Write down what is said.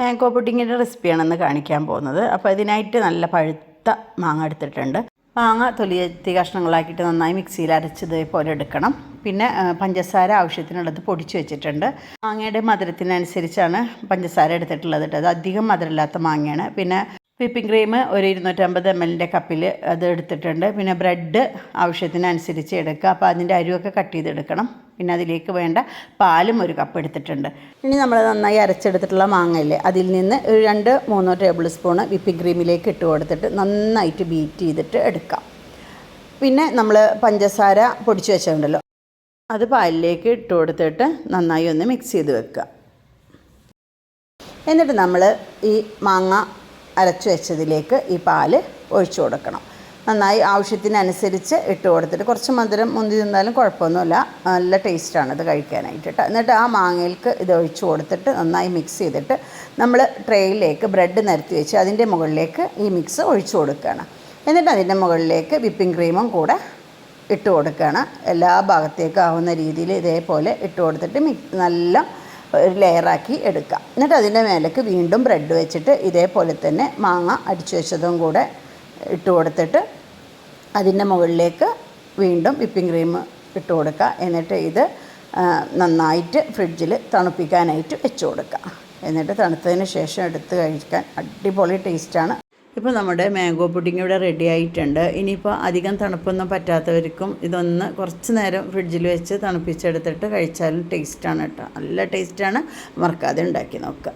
Mango പുഡിങ്ങിൻ്റെ റെസിപ്പിയാണെന്ന് കാണിക്കാൻ പോകുന്നത്. അപ്പോൾ ഇതിനായിട്ട് നല്ല പഴുത്ത മാങ്ങ എടുത്തിട്ടുണ്ട്. മാങ്ങ തൊലിയെത്തി കഷ്ണങ്ങളാക്കിയിട്ട് നന്നായി മിക്സിയിൽ അരച്ചത് പോലെ എടുക്കണം. പിന്നെ പഞ്ചസാര ആവശ്യത്തിനുള്ളത് പൊടിച്ച് വെച്ചിട്ടുണ്ട്. മാങ്ങയുടെ മധുരത്തിനനുസരിച്ചാണ് പഞ്ചസാര എടുത്തിട്ടുള്ളത്. അത് അധികം മധുരമില്ലാത്ത മാങ്ങയാണ്. പിന്നെ വിപ്പിംഗ് ക്രീം ഒരു 250 ml കപ്പിൽ അത് എടുത്തിട്ടുണ്ട്. പിന്നെ ബ്രെഡ് ആവശ്യത്തിനനുസരിച്ച് എടുക്കുക. അപ്പോൾ അതിൻ്റെ അരിയൊക്കെ കട്ട് ചെയ്തെടുക്കണം. പിന്നെ അതിലേക്ക് വേണ്ട പാലും ഒരു കപ്പ് എടുത്തിട്ടുണ്ട്. ഇനി നമ്മൾ നന്നായി അരച്ചെടുത്തിട്ടുള്ള മാങ്ങയില്ലേ, അതിൽ നിന്ന് ഒരു 2-3 ടേബിൾ സ്പൂണ് വിപ്പിംഗ് ക്രീമിലേക്ക് ഇട്ട് കൊടുത്തിട്ട് നന്നായിട്ട് ബീറ്റ് ചെയ്തിട്ട് എടുക്കാം. പിന്നെ നമ്മൾ പഞ്ചസാര പൊടിച്ച് വെച്ചിട്ടുണ്ടല്ലോ, അത് പാലിലേക്ക് ഇട്ട് കൊടുത്തിട്ട് നന്നായി ഒന്ന് മിക്സ് ചെയ്ത് വെക്കുക. എന്നിട്ട് നമ്മൾ ഈ മാങ്ങ അരച്ച് വെച്ചതിലേക്ക് ഈ പാല് ഒഴിച്ചു കൊടുക്കണം. നന്നായി ആവശ്യത്തിനനുസരിച്ച് ഇട്ട് കൊടുത്തിട്ട്, കുറച്ച് മധുരം മുന്തി നിന്നാലും കുഴപ്പമൊന്നുമില്ല, നല്ല ടേസ്റ്റാണ് ഇത് കഴിക്കാനായിട്ട് കേട്ടോ. എന്നിട്ട് ആ മാങ്ങയിലേക്ക് ഇത് ഒഴിച്ചു കൊടുത്തിട്ട് നന്നായി മിക്സ് ചെയ്തിട്ട് നമ്മൾ ട്രേയിലേക്ക് ബ്രെഡ് നിരത്തി വെച്ച് അതിൻ്റെ മുകളിലേക്ക് ഈ മിക്സ് ഒഴിച്ചു കൊടുക്കുകയാണ്. എന്നിട്ട് അതിൻ്റെ മുകളിലേക്ക് വിപ്പിംഗ് ക്രീമും കൂടെ ഇട്ട് കൊടുക്കുകയാണ്. എല്ലാ ഭാഗത്തേക്കും ആവുന്ന രീതിയിൽ ഇതേപോലെ ഇട്ട് കൊടുത്തിട്ട് നല്ല ഒരു ലെയറാക്കി എടുക്കുക. എന്നിട്ട് അതിൻ്റെ മേലേക്ക് വീണ്ടും ബ്രെഡ് വെച്ചിട്ട് ഇതേപോലെ തന്നെ മാങ്ങ അടിച്ചു വെച്ചതും കൂടെ ഇട്ട് കൊടുത്തിട്ട് അതിൻ്റെ മുകളിലേക്ക് വീണ്ടും വിപ്പിംഗ് ക്രീം ഇട്ട് കൊടുക്കുക. എന്നിട്ട് ഇത് നന്നായിട്ട് ഫ്രിഡ്ജിൽ തണുപ്പിക്കാനായിട്ട് വെച്ച് കൊടുക്കുക. എന്നിട്ട് തണുത്തതിന് ശേഷം എടുത്ത് കഴിക്കാൻ അടിപൊളി ടേസ്റ്റാണ്. ഇപ്പോൾ നമ്മുടെ മാംഗോ പുഡിംഗ് ഇവിടെ റെഡി ആയിട്ടുണ്ട്. ഇനിയിപ്പോൾ അധികം തണുപ്പൊന്നും പറ്റാത്തവർക്കും ഇതൊന്ന് കുറച്ച് നേരം ഫ്രിഡ്ജിൽ വെച്ച് തണുപ്പിച്ചെടുത്തിട്ട് കഴിച്ചാലും ടേസ്റ്റാണ് കേട്ടോ. നല്ല ടേസ്റ്റാണ്. മറക്കാതെ ഉണ്ടാക്കി നോക്കുക.